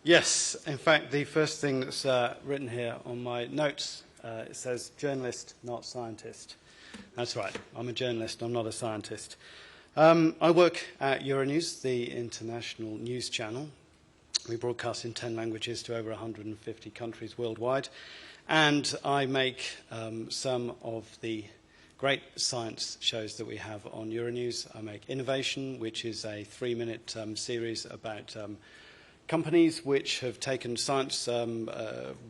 Yes, in fact, the first thing that's written here on my notes, it says journalist, not scientist. That's right, I'm a journalist, I'm not a scientist. I work at Euronews, the international news channel. We broadcast in 10 languages to over 150 countries worldwide. And I make some of the great science shows that we have on Euronews. I make Innovation, which is a 3-minute series about companies which have taken science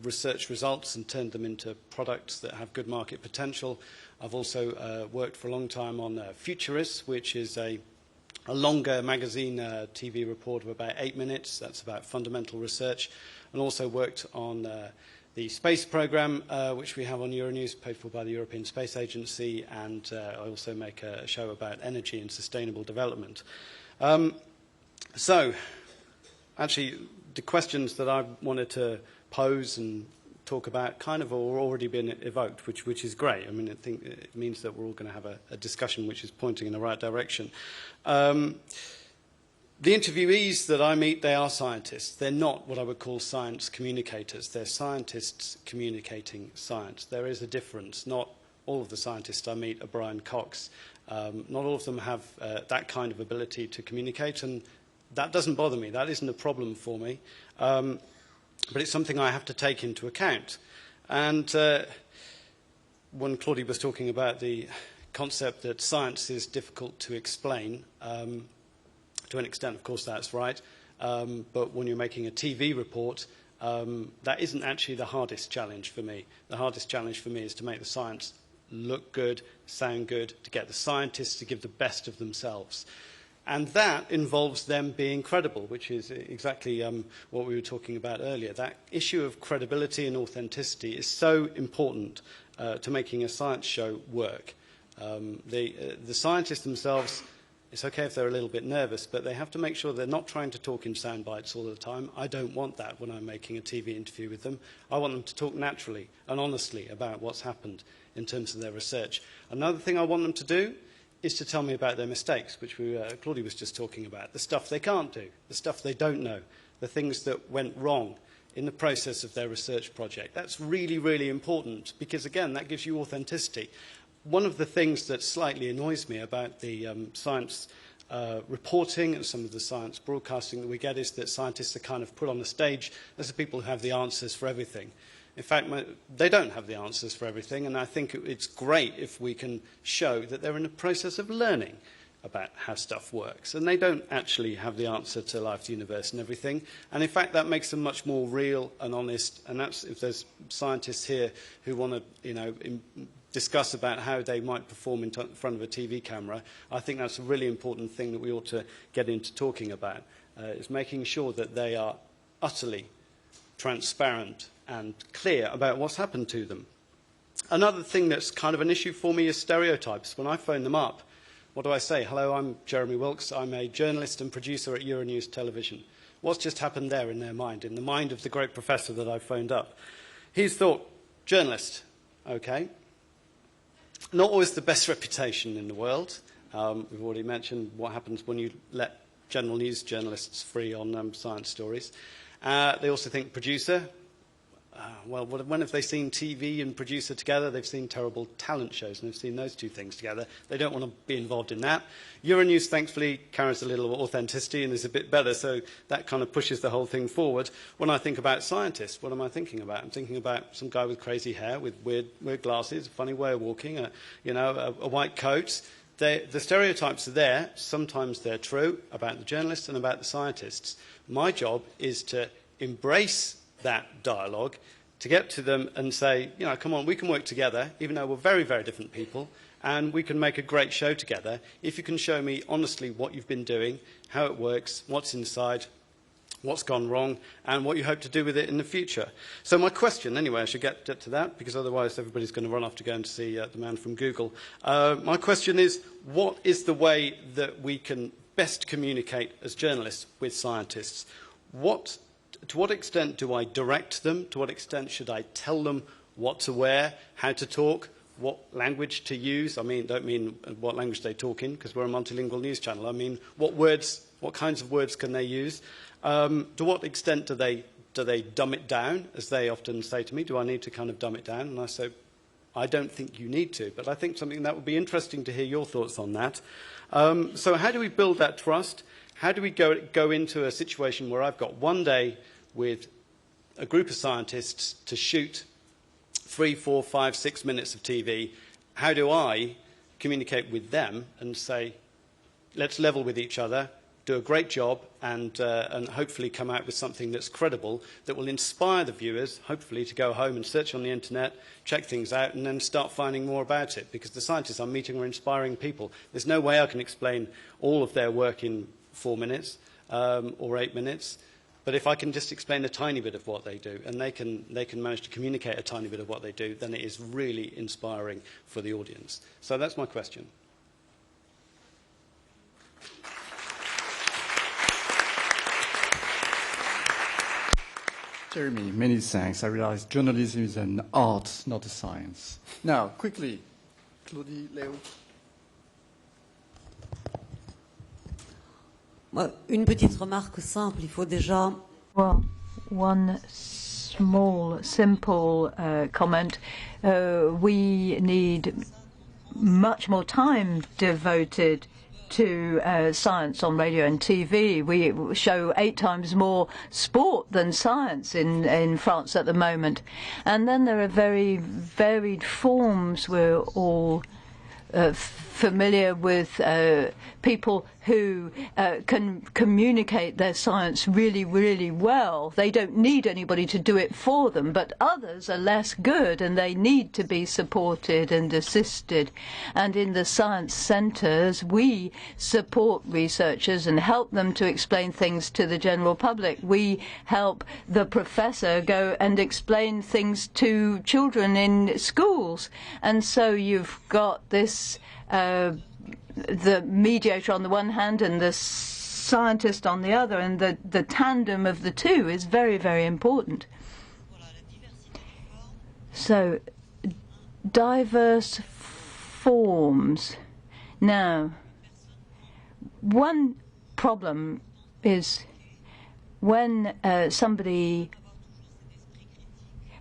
research results and turned them into products that have good market potential. I've also worked for a long time on Futurists, which is a longer magazine TV report of about 8 minutes. That's about fundamental research. And also worked on the space program, which we have on Euronews, paid for by the European Space Agency. And I also make a show about energy and sustainable development. So, actually, the questions that I wanted to pose and talk about kind of are already been evoked, which is great. I mean, I think it means that we're all going to have a discussion which is pointing in the right direction. The interviewees that I meet, they are scientists. They're not what I would call science communicators. They're scientists communicating science. There is a difference. Not all of the scientists I meet are Brian Cox. Not all of them have that kind of ability to communicate, and that doesn't bother me. That isn't a problem for me. But it's something I have to take into account. And when Claudie was talking about the concept that science is difficult to explain, to an extent, of course, that's right. But when you're making a TV report, that isn't actually the hardest challenge for me. The hardest challenge for me is to make the science look good, sound good, to get the scientists to give the best of themselves. And that involves them being credible, which is exactly what we were talking about earlier. That issue of credibility and authenticity is so important to making a science show work. The scientists themselves, it's okay if they're a little bit nervous, but they have to make sure they're not trying to talk in sound bites all the time. I don't want that when I'm making a TV interview with them. I want them to talk naturally and honestly about what's happened in terms of their research. Another thing I want them to do is to tell me about their mistakes, which Claudie was just talking about, the stuff they can't do, the stuff they don't know, the things that went wrong in the process of their research project. That's really, really important because, again, that gives you authenticity. One of the things that slightly annoys me about the science reporting and some of the science broadcasting that we get is that scientists are kind of put on the stage as the people who have the answers for everything. In fact, they don't have the answers for everything, and I think it's great if we can show that they're in a process of learning about how stuff works. And they don't actually have the answer to life, the universe, and everything. And in fact, that makes them much more real and honest. And that's, if there's scientists here who want to, discuss about how they might perform in front of a TV camera, I think that's a really important thing that we ought to get into talking about, is making sure that they are utterly transparent and clear about what's happened to them. Another thing that's kind of an issue for me is stereotypes. When I phone them up, what do I say? Hello, I'm Jeremy Wilks. I'm a journalist and producer at Euronews Television. What's just happened there in their mind, in the mind of the great professor that I phoned up? He's thought, journalist, okay. Not always the best reputation in the world. We've already mentioned what happens when you let general news journalists free on science stories. They also think producer. Well, when have they seen TV and producer together? They've seen terrible talent shows, and they've seen those two things together. They don't want to be involved in that. Euronews, thankfully, carries a little authenticity and is a bit better, so that kind of pushes the whole thing forward. When I think about scientists, what am I thinking about? I'm thinking about some guy with crazy hair, with weird glasses, a funny way of walking, a white coat. The stereotypes are there. Sometimes they're true about the journalists and about the scientists. My job is to embrace that dialogue, to get to them and say, come on, we can work together, even though we're very, very different people, and we can make a great show together if you can show me honestly what you've been doing, how it works, what's inside, what's gone wrong, and what you hope to do with it in the future. So my question, anyway, I should get to that, because otherwise everybody's going to run off to go and see the man from Google. My question is, what is the way that we can best communicate as journalists with scientists? To what extent do I direct them? To what extent should I tell them what to wear, how to talk, what language to use? I don't mean what language they talk in, because we're a multilingual news channel. I mean, what kinds of words can they use? To what extent do they dumb it down, as they often say to me? Do I need to kind of dumb it down? And I say, I don't think you need to, but I think something that would be interesting to hear your thoughts on that. So how do we build that trust? How do we go into a situation where I've got one day with a group of scientists to shoot 3, 4, 5, 6 minutes of TV? How do I communicate with them and say, let's level with each other, do a great job, and hopefully come out with something that's credible, that will inspire the viewers, hopefully, to go home and search on the internet, check things out, and then start finding more about it. Because the scientists I'm meeting are inspiring people. There's no way I can explain all of their work in 4 minutes or 8 minutes. But if I can just explain a tiny bit of what they do, and they can manage to communicate a tiny bit of what they do, then it is really inspiring for the audience. So that's my question. Jeremy, many thanks. I realize journalism is an art, not a science. Now, quickly, Claudie, Léo. Une petite remarque simple, il faut déjà... Well, one small, simple comment. We need much more time devoted to science on radio and TV. We show 8 times more sport than science in France at the moment. And then there are very varied forms. We're all familiar with people who can communicate their science really, really well. They don't need anybody to do it for them, but others are less good and they need to be supported and assisted. And in the science centres, we support researchers and help them to explain things to the general public. We help the professor go and explain things to children in schools. And so you've got this the mediator on the one hand and the scientist on the other, and the tandem of the two is very, very important. So, diverse forms. Now, one problem is when somebody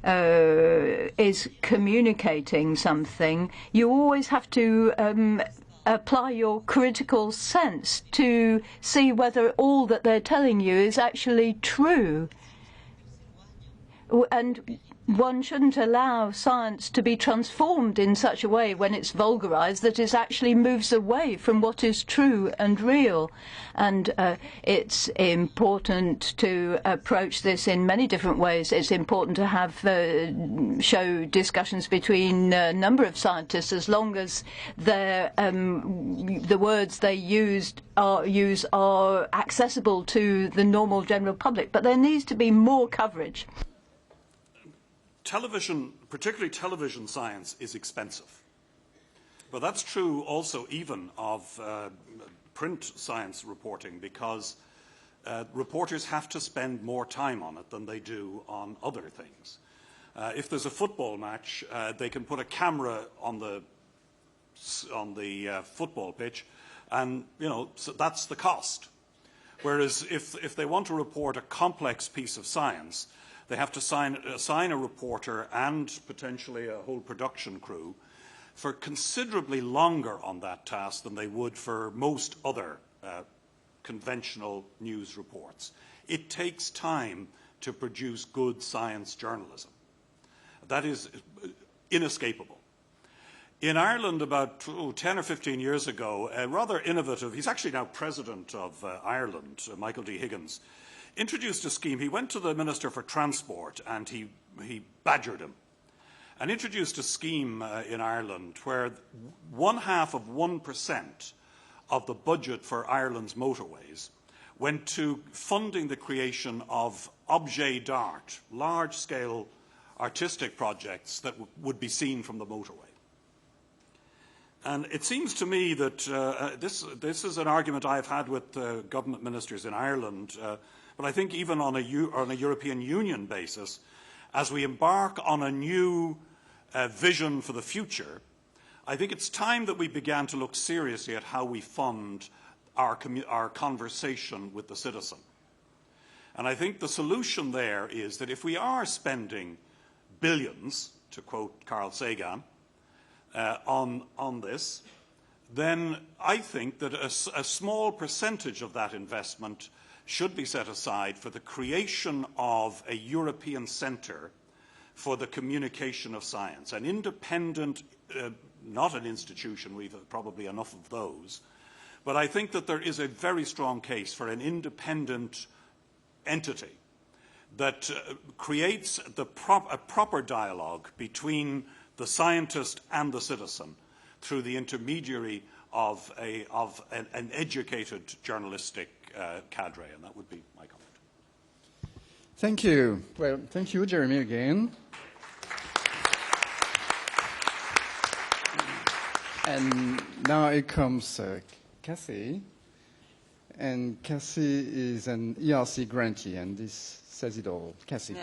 is communicating something, you always have to apply your critical sense to see whether all that they're telling you is actually true. And one shouldn't allow science to be transformed in such a way when it's vulgarized that it actually moves away from what is true and real. And it's important to approach this in many different ways. It's important to have show discussions between a number of scientists, as long as the words they use are accessible to the normal general public. But there needs to be more coverage. Television, particularly television science, is expensive. But that's true also even of print science reporting, because reporters have to spend more time on it than they do on other things. If there's a football match, they can put a camera on the football pitch, and so that's the cost. Whereas if they want to report a complex piece of science, they have to assign a reporter and potentially a whole production crew for considerably longer on that task than they would for most other conventional news reports. It takes time to produce good science journalism. That is inescapable. In Ireland, about 10 or 15 years ago, a rather innovative, he's actually now President of Ireland, Michael D. Higgins, introduced a scheme. He went to the Minister for Transport and he badgered him, and introduced a scheme in Ireland where 0.5% of the budget for Ireland's motorways went to funding the creation of objet d'art, large-scale artistic projects that would be seen from the motorway. And it seems to me that this is an argument I've had with government ministers in Ireland, but I think even on a European Union basis, as we embark on a new vision for the future, I think it's time that we began to look seriously at how we fund our conversation with the citizen. And I think the solution there is that if we are spending billions, to quote Carl Sagan, on this, then I think that a small percentage of that investment should be set aside for the creation of a European centre for the communication of science, an independent, not an institution, we've probably enough of those, but I think that there is a very strong case for an independent entity that creates a proper dialogue between the scientist and the citizen through the intermediary of an educated journalistic cadre, and that would be my comment. Thank you. Well, thank you, Jeremy, again. And now it comes Cassie. And Cassie is an ERC grantee, and this says it all. Cassie.